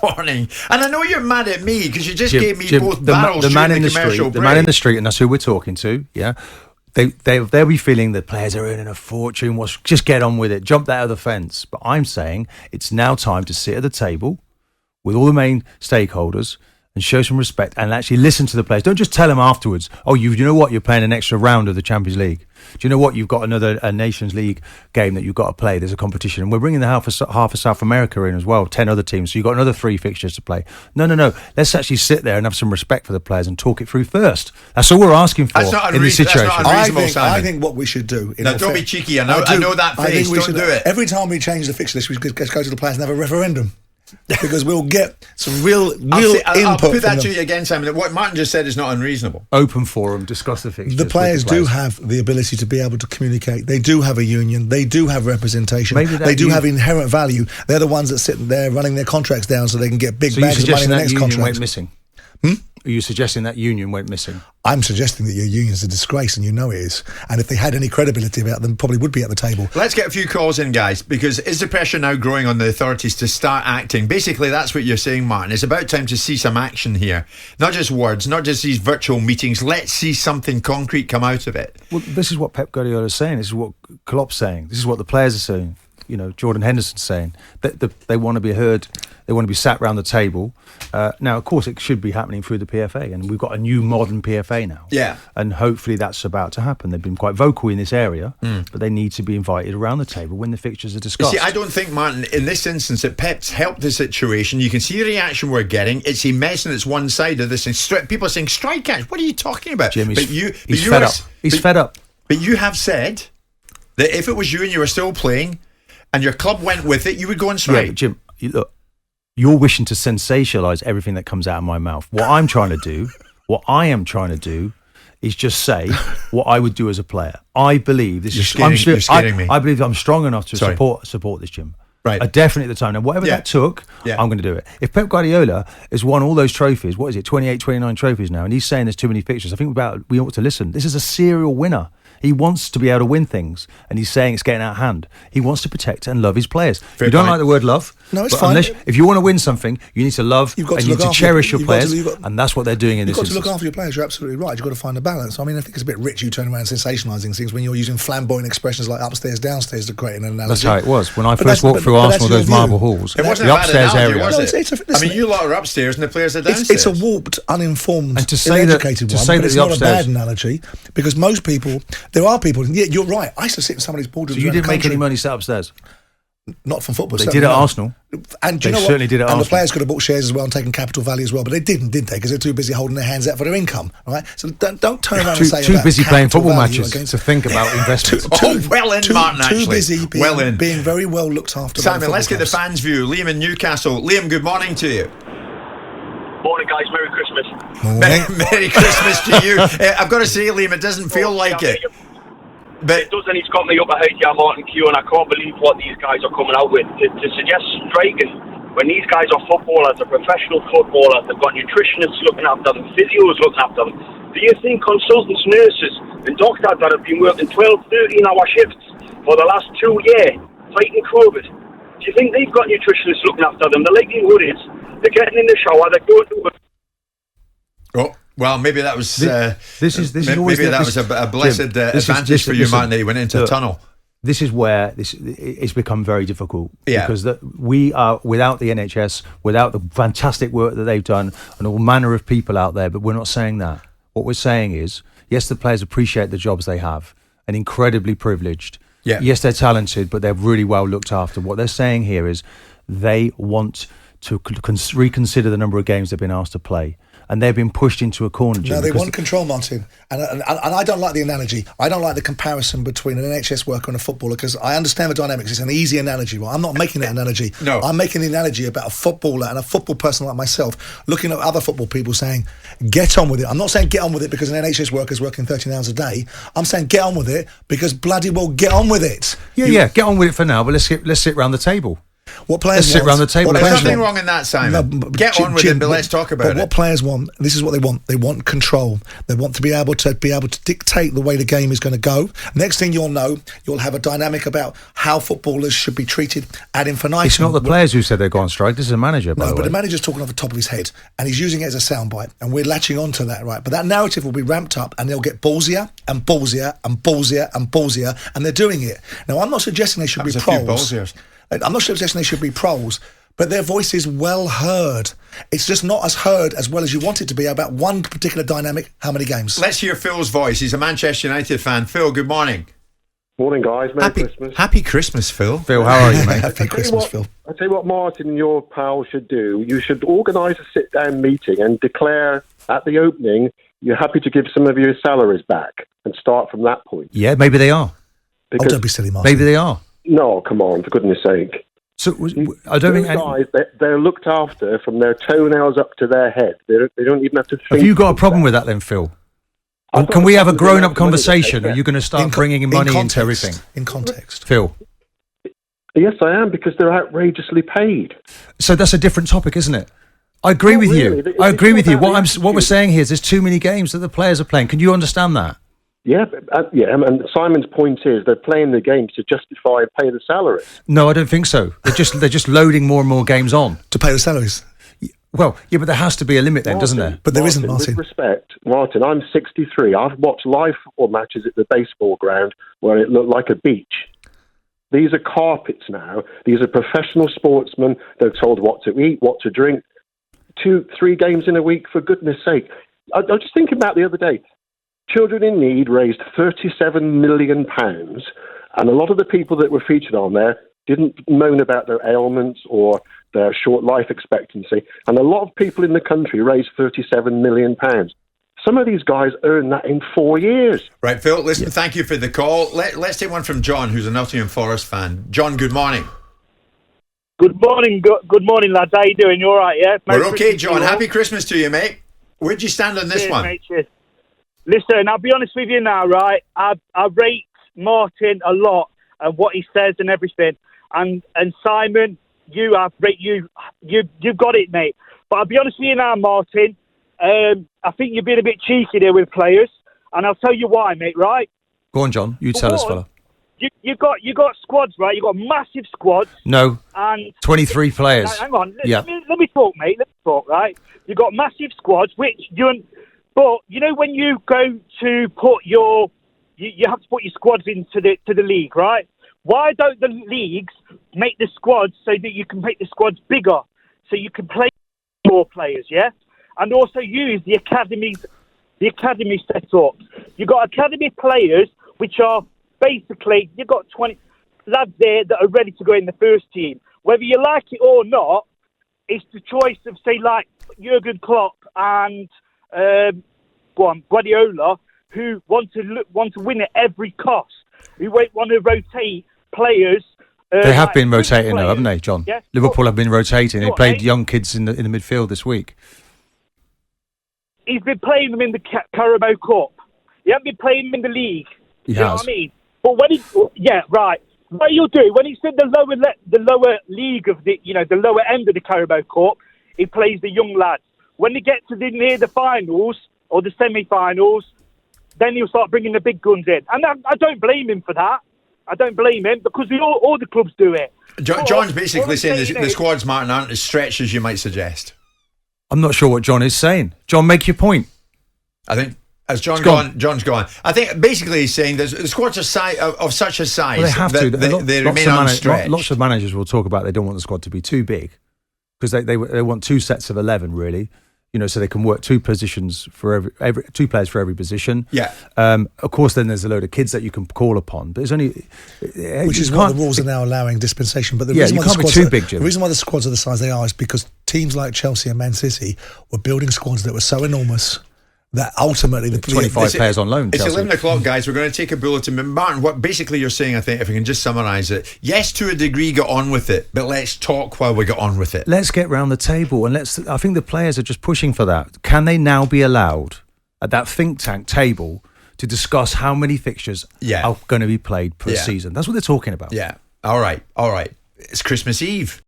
morning, and I know you're mad at me because you just gave me Jim, both barrels during the commercial break. The man in the street, and that's who we're talking to. Yeah, they'll be feeling that players are earning a fortune. Just get on with it, jump out of the fence. But I'm saying it's now time to sit at the table with all the main stakeholders and show some respect and actually listen to the players. Don't just tell them afterwards, oh, you know what, you're playing an extra round of the Champions League. Do you know what, you've got a Nations League game that you've got to play. There's a competition. And we're bringing the half of South America in as well, 10 other teams. So you've got another 3 fixtures to play. No. Let's actually sit there and have some respect for the players and talk it through first. That's all we're asking for in this situation. I think what we should do... Now, don't be cheeky. I know that face. Don't do it. Every time we change the fixture list, we should go to the players and have a referendum. Because we'll get some real input. I'll put that to you again, Simon. What Martin just said is not unreasonable. Open forum, discuss the fixtures. The players do have the ability to be able to communicate. They do have a union. They do have representation. They do have inherent value. They're the ones that sit there running their contracts down so they can get big bags of money in the next contract. Went missing? Are you suggesting that union went missing? I'm suggesting that your union's a disgrace, and you know it is. And if they had any credibility about them, probably would be at the table. Let's get a few calls in, guys, because is the pressure now growing on the authorities to start acting? Basically, that's what you're saying, Martin. It's about time to see some action here. Not just words, not just these virtual meetings. Let's see something concrete come out of it. Well, this is what Pep Guardiola is saying. This is what Klopp's saying. This is what the players are saying. You know, Jordan Henderson's saying that they want to be heard. They want to be sat round the table. Now, of course, it should be happening through the PFA, and we've got a new modern PFA now. Yeah. And hopefully that's about to happen. They've been quite vocal in this area, but they need to be invited around the table when the fixtures are discussed. You see, I don't think, Martin, in this instance, that Pep's helped the situation. You can see the reaction we're getting. It's a mess, and it's one side of this. People are saying, strike catch. What are you talking about? Jim, he's fed up. He's fed up. But you have said that if it was you and you were still playing, and your club went with it, you would go and strike. Yeah, but Jim, look, you're wishing to sensationalise everything that comes out of my mouth. What I am trying to do is just say what I would do as a player. I believe you're scaring me. I believe I'm strong enough to support this, Jim. Right. Definitely at the time. Now, whatever that took, I'm going to do it. If Pep Guardiola has won all those trophies, what is it, 28, 29 trophies now, and he's saying there's too many fixtures, I think we ought to listen. This is a serial winner. He wants to be able to win things, and he's saying it's getting out of hand. He wants to protect and love his players. Fair you don't point. like the word love? No, it's fine. If you want to win something, you need to love and you need to cherish your players, and that's what they're doing in this instance. You've got to look after your players, you're absolutely right. You've got to find a balance. I mean, I think it's a bit rich you turn around sensationalising things when you're using flamboyant expressions like upstairs, downstairs to create an analogy. That's how it was. When I first walked through Arsenal, those marble halls, it wasn't the upstairs area. Was it? I mean, you lot are upstairs and the players are downstairs. It's a warped, uninformed, and to say uneducated that, one, but it's not a bad analogy, because most people, there are people, yeah, you're right, I used to sit in somebody's boardrooms. So you didn't make any money set upstairs? Not from football. They did at Arsenal. And do you know what? Certainly did at and Arsenal. The players could have bought shares as well and taken capital value as well, but they didn't, did they? Because they're too busy holding their hands out for their income, right? So don't turn around and say too busy playing football matches to think about investments. Martin, actually. Too busy being very well looked after. Simon, let's get the fans' view. Liam in Newcastle. Liam, good morning to you. Morning, guys. Merry Christmas. Merry Christmas to you. I've got to say, Liam, it doesn't feel like it. But it doesn't. He's got me up ahead, Martin Keown. I can't believe what these guys are coming out with. To suggest striking when these guys are footballers, they're professional footballers, they've got nutritionists looking after them, physios looking after them. Do you think consultants, nurses and doctors that have been working 12, 13-hour shifts for the last 2 years fighting COVID, do you think they've got nutritionists looking after them? The likelihood is they're getting in the shower, they're going to work. Oh. Well, maybe that was a blessed advantage for you, Martin, that you went into a tunnel. This is where it's become very difficult because we are without the NHS, without the fantastic work that they've done, and all manner of people out there. But we're not saying that. What we're saying is, yes, the players appreciate the jobs they have and incredibly privileged. Yeah. Yes, they're talented, but they're really well looked after. What they're saying here is they want to reconsider the number of games they've been asked to play. And they've been pushed into a corner, Jim. No, they want control, Martin. And I don't like the analogy. I don't like the comparison between an NHS worker and a footballer, because I understand the dynamics. It's an easy analogy. Well, I'm not making that analogy. No. I'm making the analogy about a footballer and a football person like myself looking at other football people saying, get on with it. I'm not saying get on with it because an NHS worker is working 13 hours a day. I'm saying get on with it because bloody well get on with it. Yeah, get on with it for now, but let's sit round the table. What players let's sit around the table. There's nothing wrong in that, Simon. Get on with it, but let's talk about it. But what players want, this is what they want. They want control. They want to be able to dictate the way the game is going to go. Next thing you'll know, you'll have a dynamic about how footballers should be treated ad infinitum. It's not the players who said they've gone on strike. This is a manager, by the way. No, but the manager's talking off the top of his head, and he's using it as a soundbite, and we're latching onto that, right? But that narrative will be ramped up, and they'll get ballsier and ballsier and ballsier and ballsier, and they're doing it. Now, I'm not suggesting they should be pros. I'm not suggesting they should be pros, but their voice is well heard. It's just not as heard as well as you want it to be about one particular dynamic. How many games? Let's hear Phil's voice. He's a Manchester United fan. Phil, good morning. Morning, guys. Merry Christmas. Happy Christmas, Phil. Phil, how are you, mate? Happy Christmas, Phil. I'll tell you what Martin and your pal should do. You should organise a sit-down meeting and declare at the opening you're happy to give some of your salaries back and start from that point. Yeah, maybe they are. Because, don't be silly, Martin. Maybe they are. No, come on, for goodness sake. So I don't think guys, they're looked after from their toenails up to their head. They don't even have to think. Have you got a problem with that then, Phil? Or can we have a grown-up conversation? Or are you going to start bringing money into everything? In context. Phil? Yes, I am, because they're outrageously paid. So that's a different topic, isn't it? I agree with you. I agree with you. What we're saying here is there's too many games that the players are playing. Can you understand that? Yeah, and Simon's point is they're playing the games to justify and pay the salaries. No, I don't think so. They're just loading more and more games on to pay the salaries. Well, yeah, but there has to be a limit then, doesn't there? But there isn't, Martin. With respect, Martin, I'm 63. I've watched live football matches at the baseball ground where it looked like a beach. These are carpets now. These are professional sportsmen. They're told what to eat, what to drink. 2-3 games in a week, for goodness sake. I was just thinking about the other day. Children in Need raised £37 million, and a lot of the people that were featured on there didn't moan about their ailments or their short life expectancy, and a lot of people in the country raised £37 million. Some of these guys earn that in 4 years. Right, Phil, listen, Thank you for the call. Let's take one from John, who's a Nottingham Forest fan. John, good morning. Good morning, good morning, lads. How you doing? You all right, yeah? We're okay, John. Happy Christmas to you, mate. Where'd you stand on this cheers, one? Mate, cheers. Listen, I'll be honest with you now, right? I rate Martin a lot and what he says and everything. And Simon, you've got it, mate. But I'll be honest with you now, Martin. I think you're being a bit cheeky there with players, and I'll tell you why, mate. Right? Go on, John. You tell us, fella. You got squads, right? You got massive squads. No. And 23 players. Now, hang on. Let me talk, mate. Let me talk, right? You got massive squads, but you know when you go to put you have to put your squads into the league, right? Why don't the leagues make the squads so that you can make the squads bigger, so you can play more players, yeah? And also use the academy set up. You got academy players which are basically you've got 20 lads there that are ready to go in the first team. Whether you like it or not, it's the choice of say like Jurgen Klopp and Guardiola, who want to win at every cost. Who won't want to rotate players. They have been rotating, though, haven't they, John? Yeah. Liverpool have been rotating. They played young kids in the midfield this week. He's been playing them in the Carabao Cup. He hasn't been playing them in the league. You know what I mean? But when what you'll do when he's in the lower league of the lower end of the Carabao Cup, he plays the young lads. When they get to near the finals or the semi-finals, then he'll start bringing the big guns in. And I don't blame him for that. I don't blame him because all the clubs do it. John's basically saying the squads, Martin, aren't as stretched as you might suggest. I'm not sure what John is saying. John, make your point. I think, as John's gone. I think basically he's saying the squads are of such a size they have that to. they remain unstretched. Lots of managers will talk about they don't want the squad to be too big because they want 2 sets of 11, really. You know, so they can work 2 positions for every 2 players for every position. Yeah. Of course, then there's a load of kids that you can call upon, but it's only which is why the rules are now allowing dispensation. But the reason why the reason why the squads are the size they are is because teams like Chelsea and Man City were building squads that were so enormous that ultimately the 25 players on loan. It's Chelsea. 11 o'clock, guys. We're going to take a bulletin. Martin, what basically you're saying, I think, if we can just summarise it, yes, to a degree, get on with it, but let's talk while we get on with it. Let's get round the table and I think the players are just pushing for that. Can they now be allowed at that think tank table to discuss how many fixtures are going to be played per season? That's what they're talking about. Yeah. All right. It's Christmas Eve.